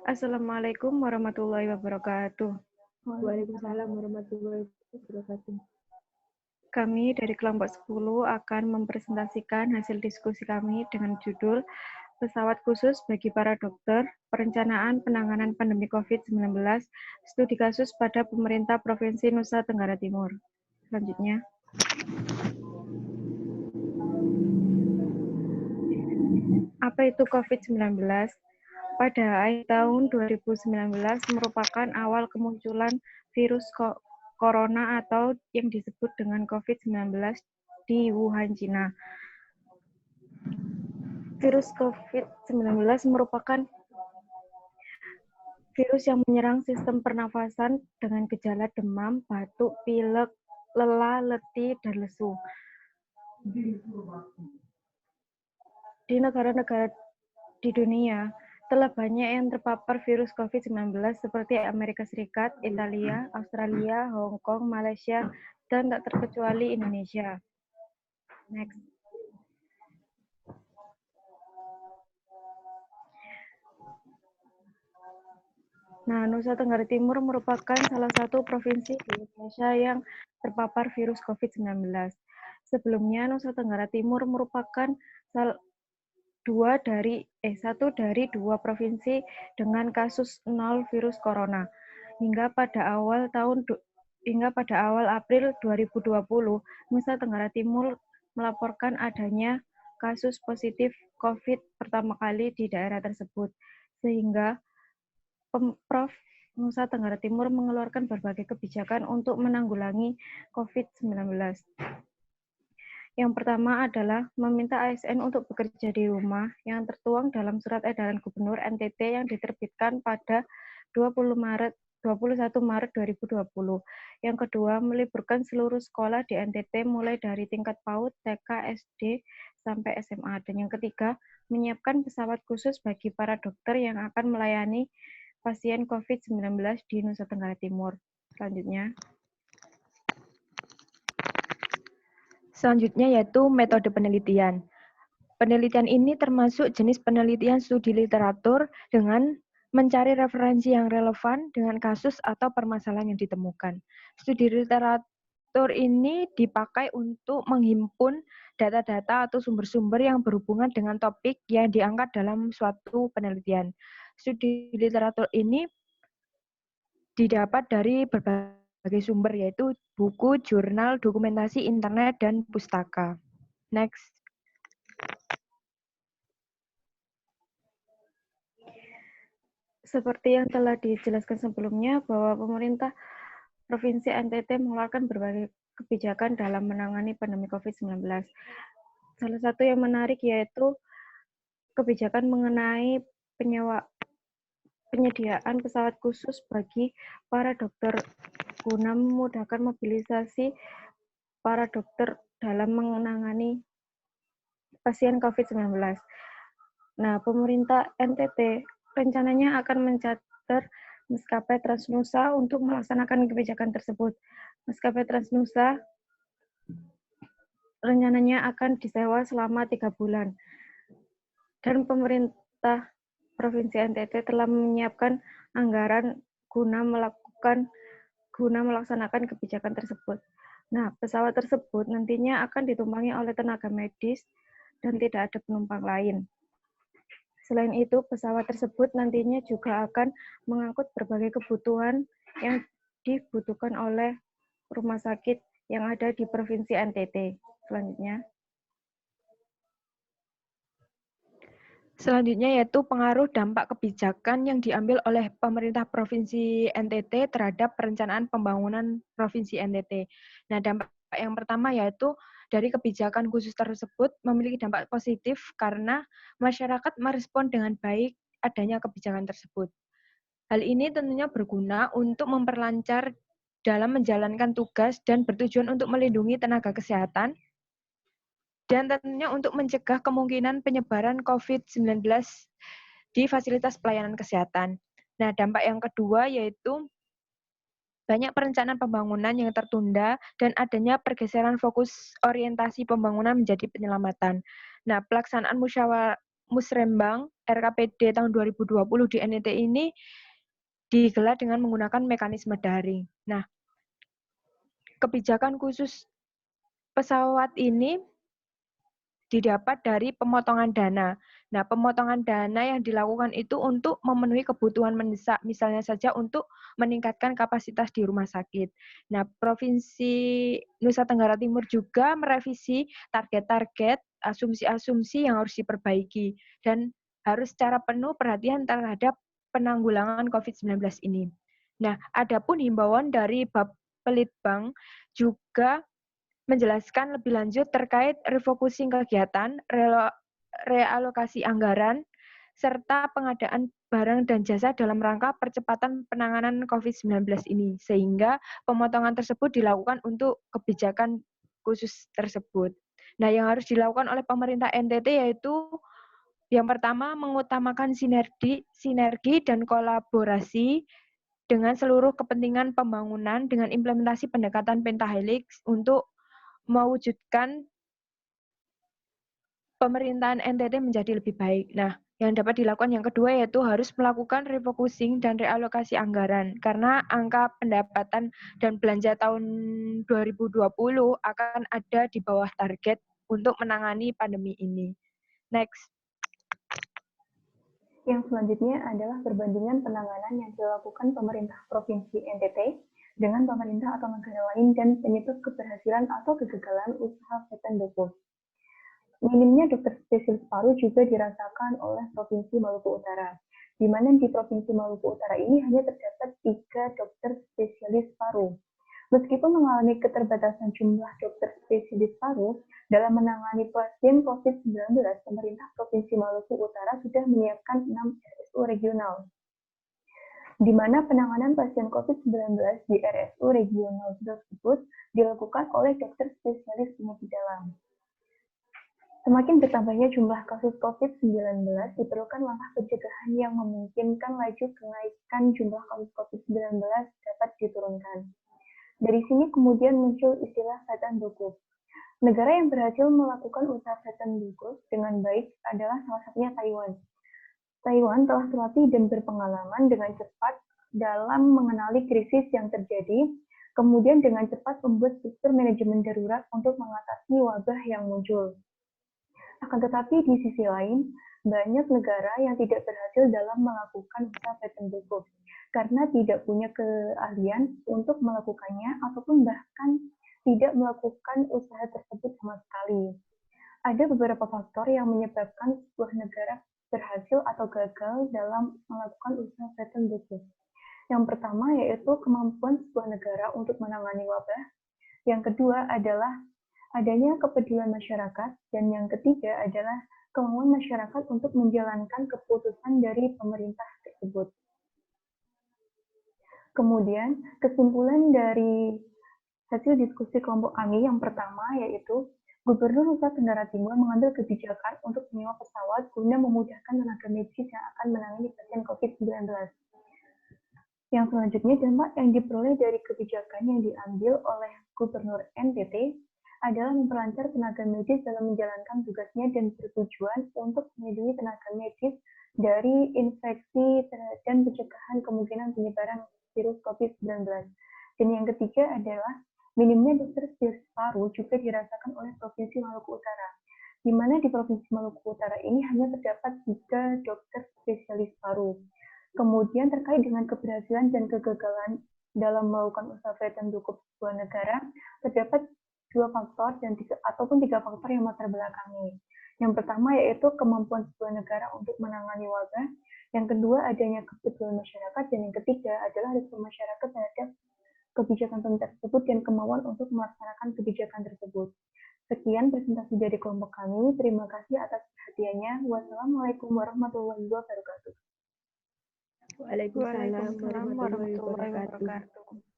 Assalamualaikum warahmatullahi wabarakatuh. Waalaikumsalam warahmatullahi wabarakatuh. Kami dari kelompok 10 akan mempresentasikan hasil diskusi kami dengan judul Pesawat Khusus bagi para Dokter, Perencanaan Penanganan Pandemi COVID-19, Studi Kasus pada Pemerintah Provinsi Nusa Tenggara Timur. Selanjutnya. Apa itu COVID-19? Pada akhir tahun 2019 merupakan awal kemunculan virus corona atau yang disebut dengan COVID-19 di Wuhan, Cina. Virus COVID-19 merupakan virus yang menyerang sistem pernafasan dengan gejala demam, batuk, pilek, lelah, letih, dan lesu. Di negara-negara di dunia, telah banyak yang terpapar virus COVID-19 seperti Amerika Serikat, Italia, Australia, Hong Kong, Malaysia, dan tak terkecuali Indonesia. Next. Nah, Nusa Tenggara Timur merupakan salah satu provinsi di Indonesia yang terpapar virus COVID-19. Sebelumnya, Nusa Tenggara Timur merupakan satu dari dua provinsi dengan kasus 0 virus corona. Hingga pada awal April 2020, Nusa Tenggara Timur melaporkan adanya kasus positif COVID pertama kali di daerah tersebut, sehingga Pemprov Nusa Tenggara Timur mengeluarkan berbagai kebijakan untuk menanggulangi COVID-19. Yang pertama adalah meminta ASN untuk bekerja di rumah yang tertuang dalam Surat Edaran Gubernur NTT yang diterbitkan pada 21 Maret 2020. Yang kedua, meliburkan seluruh sekolah di NTT mulai dari tingkat PAUD, TK, SD, sampai SMA. Dan yang ketiga, menyiapkan pesawat khusus bagi para dokter yang akan melayani pasien COVID-19 di Nusa Tenggara Timur. Selanjutnya yaitu metode penelitian. Penelitian ini termasuk jenis penelitian studi literatur dengan mencari referensi yang relevan dengan kasus atau permasalahan yang ditemukan. Studi literatur ini dipakai untuk menghimpun data-data atau sumber-sumber yang berhubungan dengan topik yang diangkat dalam suatu penelitian. Studi literatur ini didapat dari berbagai sumber, yaitu buku, jurnal, dokumentasi, internet, dan pustaka. Next. Seperti yang telah dijelaskan sebelumnya, bahwa pemerintah Provinsi NTT mengeluarkan berbagai kebijakan dalam menangani pandemi COVID-19. Salah satu yang menarik yaitu kebijakan mengenai penyediaan pesawat khusus bagi para dokter guna memudahkan mobilisasi para dokter dalam menangani pasien COVID-19. Nah, pemerintah NTT rencananya akan mencatat maskapai Transnusa untuk melaksanakan kebijakan tersebut. Maskapai Transnusa rencananya akan disewa selama 3 bulan. Dan pemerintah Provinsi NTT telah menyiapkan anggaran guna melaksanakan kebijakan tersebut. Nah, pesawat tersebut nantinya akan ditumpangi oleh tenaga medis dan tidak ada penumpang lain. Selain itu, pesawat tersebut nantinya juga akan mengangkut berbagai kebutuhan yang dibutuhkan oleh rumah sakit yang ada di Provinsi NTT. Selanjutnya yaitu pengaruh dampak kebijakan yang diambil oleh pemerintah Provinsi NTT terhadap perencanaan pembangunan Provinsi NTT. Nah, dampak yang pertama yaitu dari kebijakan khusus tersebut memiliki dampak positif karena masyarakat merespon dengan baik adanya kebijakan tersebut. Hal ini tentunya berguna untuk memperlancar dalam menjalankan tugas dan bertujuan untuk melindungi tenaga kesehatan, dan tentunya untuk mencegah kemungkinan penyebaran COVID-19 di fasilitas pelayanan kesehatan. Nah, dampak yang kedua yaitu banyak perencanaan pembangunan yang tertunda dan adanya pergeseran fokus orientasi pembangunan menjadi penyelamatan. Nah, pelaksanaan Musrembang RKPD tahun 2020 di NTT ini digelar dengan menggunakan mekanisme daring. Nah, kebijakan khusus pesawat ini didapat dari pemotongan dana. Nah, pemotongan dana yang dilakukan itu untuk memenuhi kebutuhan mendesak, misalnya saja untuk meningkatkan kapasitas di rumah sakit. Nah, Provinsi Nusa Tenggara Timur juga merevisi target-target, asumsi-asumsi yang harus diperbaiki, dan harus secara penuh perhatian terhadap penanggulangan COVID-19 ini. Nah, adapun himbauan dari Bapelitbang juga menjelaskan lebih lanjut terkait refocusing kegiatan, realokasi anggaran, serta pengadaan barang dan jasa dalam rangka percepatan penanganan COVID-19 ini, sehingga pemotongan tersebut dilakukan untuk kebijakan khusus tersebut. Nah, yang harus dilakukan oleh pemerintah NTT yaitu yang pertama, mengutamakan sinergi dan kolaborasi dengan seluruh kepentingan pembangunan dengan implementasi pendekatan pentahelix untuk mewujudkan pemerintahan NTT menjadi lebih baik. Nah, yang dapat dilakukan yang kedua yaitu harus melakukan refocusing dan realokasi anggaran karena angka pendapatan dan belanja tahun 2020 akan ada di bawah target untuk menangani pandemi ini. Next. Yang selanjutnya adalah perbandingan penanganan yang dilakukan pemerintah Provinsi NTT dengan pemerintah atau negara lain dan penyebab keberhasilan atau kegagalan usaha Vetendokov. Minimnya dokter spesialis paru juga dirasakan oleh Provinsi Maluku Utara, di mana di Provinsi Maluku Utara ini hanya terdapat 3 dokter spesialis paru. Meskipun mengalami keterbatasan jumlah dokter spesialis paru dalam menangani pasien COVID-19, pemerintah Provinsi Maluku Utara sudah menyiapkan 6 RSU regional, di mana penanganan pasien COVID-19 di RSU regional tersebut dilakukan oleh dokter spesialis penyakit dalam. Semakin bertambahnya jumlah kasus COVID-19, diperlukan langkah pencegahan yang memungkinkan laju kenaikan jumlah kasus COVID-19 dapat diturunkan. Dari sini kemudian muncul istilah Vetendokov. Negara yang berhasil melakukan usaha Vetendokov dengan baik adalah salah satunya Taiwan. Taiwan telah terlatih dan berpengalaman dengan cepat dalam mengenali krisis yang terjadi, kemudian dengan cepat membuat struktur manajemen darurat untuk mengatasi wabah yang muncul. Akan tetapi di sisi lain, banyak negara yang tidak berhasil dalam melakukan usaha Vetendokov karena tidak punya keahlian untuk melakukannya ataupun bahkan tidak melakukan usaha tersebut sama sekali. Ada beberapa faktor yang menyebabkan sebuah negara berhasil atau gagal dalam melakukan usaha Vetendokov. Yang pertama yaitu kemampuan sebuah negara untuk menangani wabah. Yang kedua adalah adanya kepedulian masyarakat, dan yang ketiga adalah kemampuan masyarakat untuk menjalankan keputusan dari pemerintah tersebut. Kemudian, kesimpulan dari hasil diskusi kelompok kami yang pertama yaitu Gubernur Nusa Tenggara Timur mengambil kebijakan untuk menyewa pesawat guna memudahkan tenaga medis yang akan menangani pasien COVID-19. Yang selanjutnya, dampak yang diperoleh dari kebijakan yang diambil oleh Gubernur NTT adalah memperlancar tenaga medis dalam menjalankan tugasnya dan bertujuan untuk melindungi tenaga medis dari infeksi dan pencegahan kemungkinan penyebaran virus COVID-19. Dan yang ketiga adalah minimnya dokter spesialis paru juga dirasakan oleh Provinsi Maluku Utara, di mana di Provinsi Maluku Utara ini hanya terdapat 3 dokter spesialis paru. Kemudian terkait dengan keberhasilan dan kegagalan dalam melakukan usaha Vetendokov sebuah negara, terdapat 2 faktor dan 3 faktor yang latar belakangi. Yang pertama yaitu kemampuan sebuah negara untuk menangani wabah, yang kedua adanya kepedulian masyarakat, dan yang ketiga adalah respon masyarakat terhadap kebijakan pemerintah tersebut dan kemauan untuk melaksanakan kebijakan tersebut. Sekian presentasi dari kelompok kami. Terima kasih atas perhatiannya. Wassalamualaikum warahmatullahi wabarakatuh. Waalaikumsalam warahmatullahi wabarakatuh.